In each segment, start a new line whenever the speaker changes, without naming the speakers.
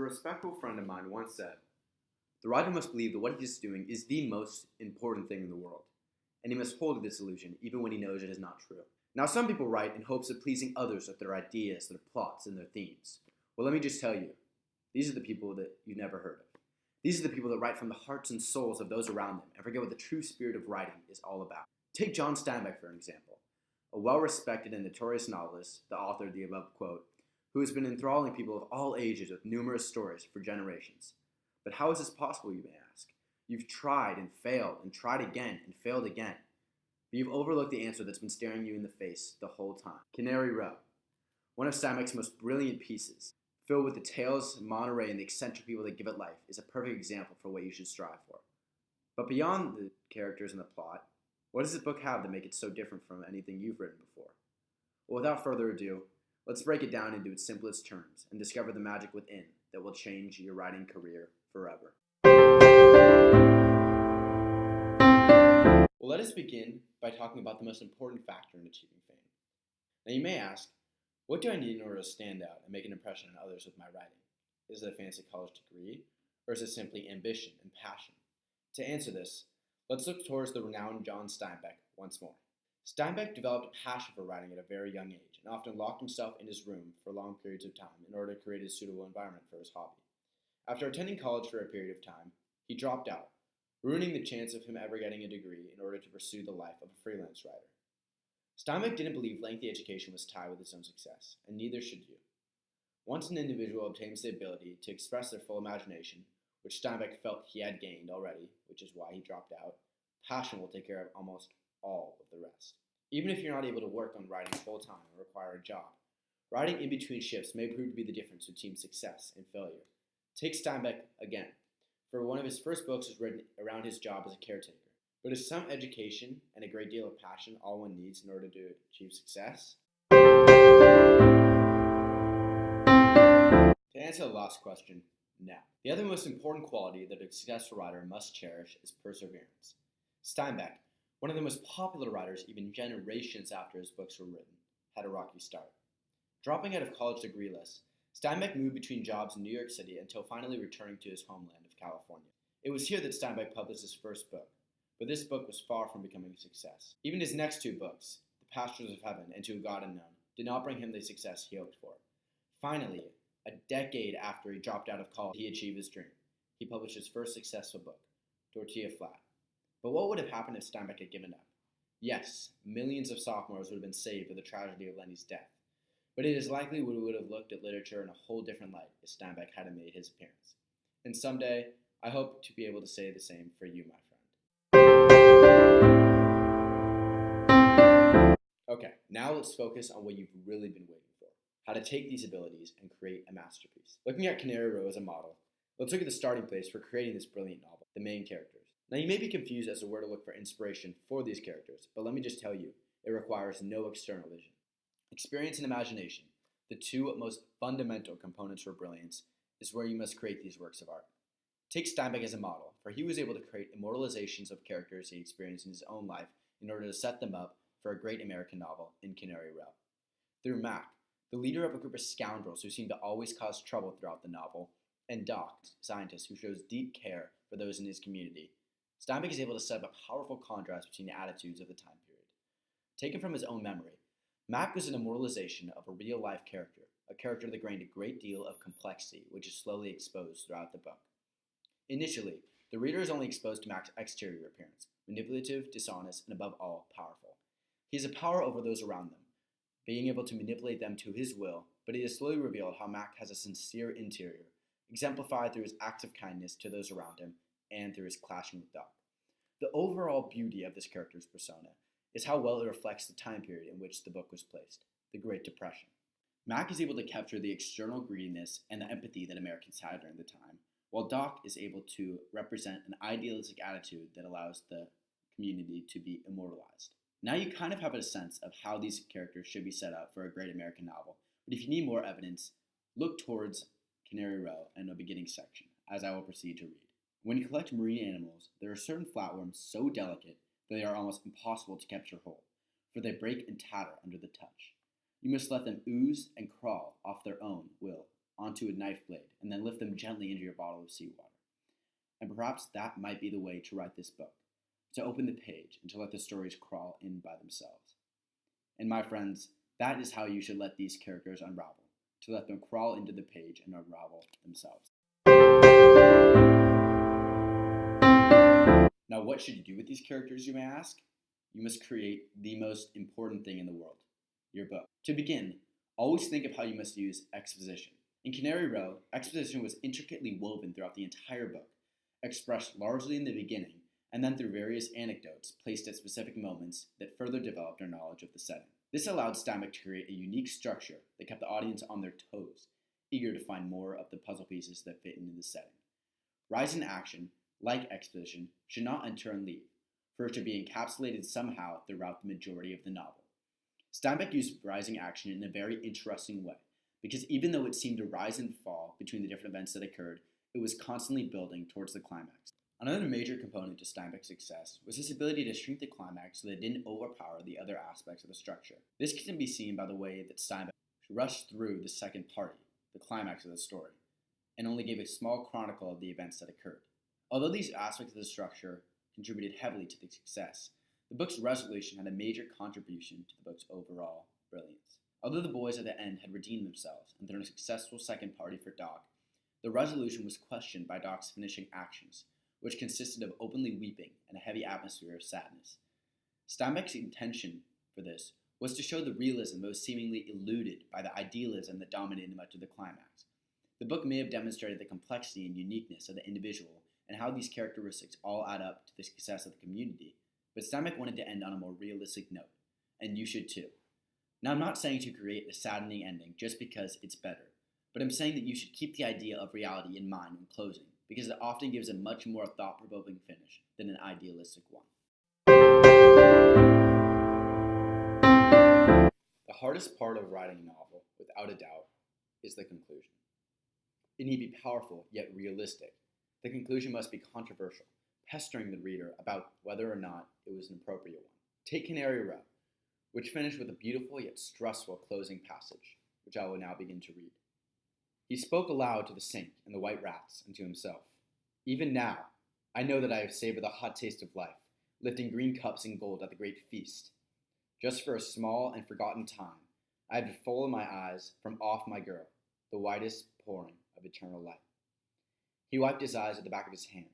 respectful friend of mine once said, "The writer must believe that what he is doing is the most important thing in the world, and he must hold to this illusion even when he knows it is not true." Now, some people write in hopes of pleasing others with their ideas, their plots, and their themes. Well, let me just tell you, these are the people that you've never heard of. These are the people that write from the hearts and souls of those around them and forget what the true spirit of writing is all about. Take John Steinbeck, for an example, a well-respected and notorious novelist, the author of the above quote, who has been enthralling people of all ages with numerous stories for generations. But how is this possible, you may ask? You've tried and failed and tried again and failed again. But you've overlooked the answer that's been staring you in the face the whole time. Canary Row, one of Steinbeck's most brilliant pieces, filled with the tales, Monterey, and the eccentric people that give it life, is a perfect example for what you should strive for. But beyond the characters and the plot, what does this book have to make it so different from anything you've written before? Well, without further ado, let's break it down into its simplest terms and discover the magic within that will change your writing career forever. Well, let us begin by talking about the most important factor in achieving fame. Now, you may ask, what do I need in order to stand out and make an impression on others with my writing? Is it a fancy college degree, or is it simply ambition and passion? To answer this, let's look towards the renowned John Steinbeck once more. Steinbeck developed a passion for writing at a very young age and often locked himself in his room for long periods of time in order to create a suitable environment for his hobby. After attending college for a period of time, he dropped out, ruining the chance of him ever getting a degree in order to pursue the life of a freelance writer. Steinbeck didn't believe lengthy education was tied with his own success, and neither should you. Once an individual obtains the ability to express their full imagination, which Steinbeck felt he had gained already, which is why he dropped out, passion will take care of almost all of the rest. Even if you're not able to work on writing full-time or require a job, writing in between shifts may prove to be the difference between success and failure. Take Steinbeck again. For one of his first books was written around his job as a caretaker. But is some education and a great deal of passion all one needs in order to achieve success? To answer the last question, no. The other most important quality that a successful writer must cherish is perseverance. Steinbeck, one of the most popular writers even generations after his books were written, had a rocky start. Dropping out of college degreeless, Steinbeck moved between jobs in New York City until finally returning to his homeland of California. It was here that Steinbeck published his first book, but this book was far from becoming a success. Even his next two books, The Pastures of Heaven and To a God Unknown, did not bring him the success he hoped for. Finally, a decade after he dropped out of college, he achieved his dream. He published his first successful book, Tortilla Flat. But what would have happened if Steinbeck had given up? Yes, millions of sophomores would have been saved by the tragedy of Lenny's death. But it is likely we would have looked at literature in a whole different light if Steinbeck hadn't made his appearance. And someday, I hope to be able to say the same for you, my friend. Okay, now let's focus on what you've really been waiting for, how to take these abilities and create a masterpiece. Looking at Canary Row as a model, let's look at the starting place for creating this brilliant novel, the main characters. Now, you may be confused as to where to look for inspiration for these characters, but let me just tell you, it requires no external vision. Experience and imagination, the two most fundamental components for brilliance, is where you must create these works of art. Take Steinbeck as a model, for he was able to create immortalizations of characters he experienced in his own life in order to set them up for a great American novel in Canary Row. Through Mac, the leader of a group of scoundrels who seem to always cause trouble throughout the novel, and Doc, scientist who shows deep care for those in his community, Steinbeck is able to set up a powerful contrast between the attitudes of the time period. Taken from his own memory, Mac was an immortalization of a real-life character, a character that gained a great deal of complexity, which is slowly exposed throughout the book. Initially, the reader is only exposed to Mac's exterior appearance, manipulative, dishonest, and above all, powerful. He has a power over those around them, being able to manipulate them to his will, but it is slowly revealed how Mac has a sincere interior, exemplified through his acts of kindness to those around him and through his clashing with Doc. The overall beauty of this character's persona is how well it reflects the time period in which the book was placed, the Great Depression. Mac is able to capture the external greediness and the empathy that Americans had during the time, while Doc is able to represent an idealistic attitude that allows the community to be immortalized. Now you kind of have a sense of how these characters should be set up for a great American novel, but if you need more evidence, look towards Canary Row and the beginning section, as I will proceed to read. When you collect marine animals, there are certain flatworms so delicate that they are almost impossible to capture whole, for they break and tatter under the touch. You must let them ooze and crawl off their own will onto a knife blade and then lift them gently into your bottle of seawater. And perhaps that might be the way to write this book, to open the page and to let the stories crawl in by themselves. And my friends, that is how you should let these characters unravel, to let them crawl into the page and unravel themselves. Now, what should you do with these characters, you may ask? You must create the most important thing in the world, your book. To begin, always think of how you must use exposition. In Canary Row, exposition was intricately woven throughout the entire book, expressed largely in the beginning, and then through various anecdotes placed at specific moments that further developed our knowledge of the setting. This allowed Steinbeck to create a unique structure that kept the audience on their toes, eager to find more of the puzzle pieces that fit into the setting. Rise in action, like exposition, should not enter and leave, for it should be encapsulated somehow throughout the majority of the novel. Steinbeck used rising action in a very interesting way, because even though it seemed to rise and fall between the different events that occurred, it was constantly building towards the climax. Another major component to Steinbeck's success was his ability to shrink the climax so that it didn't overpower the other aspects of the structure. This can be seen by the way that Steinbeck rushed through the second party, the climax of the story, and only gave a small chronicle of the events that occurred. Although these aspects of the structure contributed heavily to the success, the book's resolution had a major contribution to the book's overall brilliance. Although the boys at the end had redeemed themselves and thrown a successful second party for Doc, the resolution was questioned by Doc's finishing actions, which consisted of openly weeping and a heavy atmosphere of sadness. Steinbeck's intention for this was to show the realism that was seemingly eluded by the idealism that dominated much of the climax. The book may have demonstrated the complexity and uniqueness of the individual and how these characteristics all add up to the success of the community, but Steinbeck wanted to end on a more realistic note, and you should too. Now, I'm not saying to create a saddening ending just because it's better, but I'm saying that you should keep the idea of reality in mind when closing, because it often gives a much more thought-provoking finish than an idealistic one. The hardest part of writing a novel, without a doubt, is the conclusion. It need be powerful yet realistic. The conclusion must be controversial, pestering the reader about whether or not it was an appropriate one. Take Canary Row, which finished with a beautiful yet stressful closing passage, which I will now begin to read. He spoke aloud to the sink and the white rats and to himself. Even now, I know that I have savored the hot taste of life, lifting green cups and gold at the great feast. Just for a small and forgotten time, I have been full in my eyes from off my girl, the widest pouring of eternal light. He wiped his eyes at the back of his hand,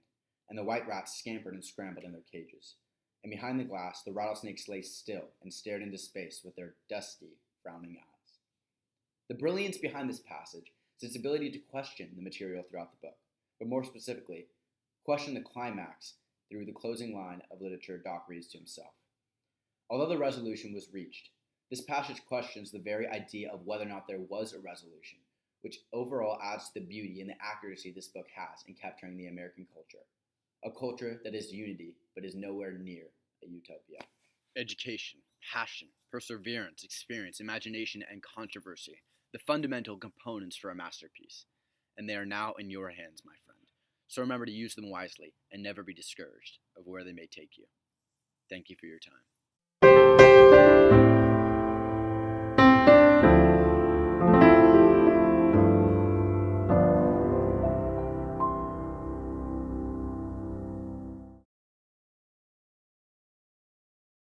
and the white rats scampered and scrambled in their cages. And behind the glass, the rattlesnakes lay still and stared into space with their dusty, frowning eyes. The brilliance behind this passage is its ability to question the material throughout the book, but more specifically, question the climax through the closing line of literature Doc reads to himself. Although the resolution was reached, this passage questions the very idea of whether or not there was a resolution, which overall adds to the beauty and the accuracy this book has in capturing the American culture. A culture that is unity, but is nowhere near a utopia. Education, passion, perseverance, experience, imagination, and controversy, the fundamental components for a masterpiece. And they are now in your hands, my friend. So remember to use them wisely and never be discouraged of where they may take you. Thank you for your time.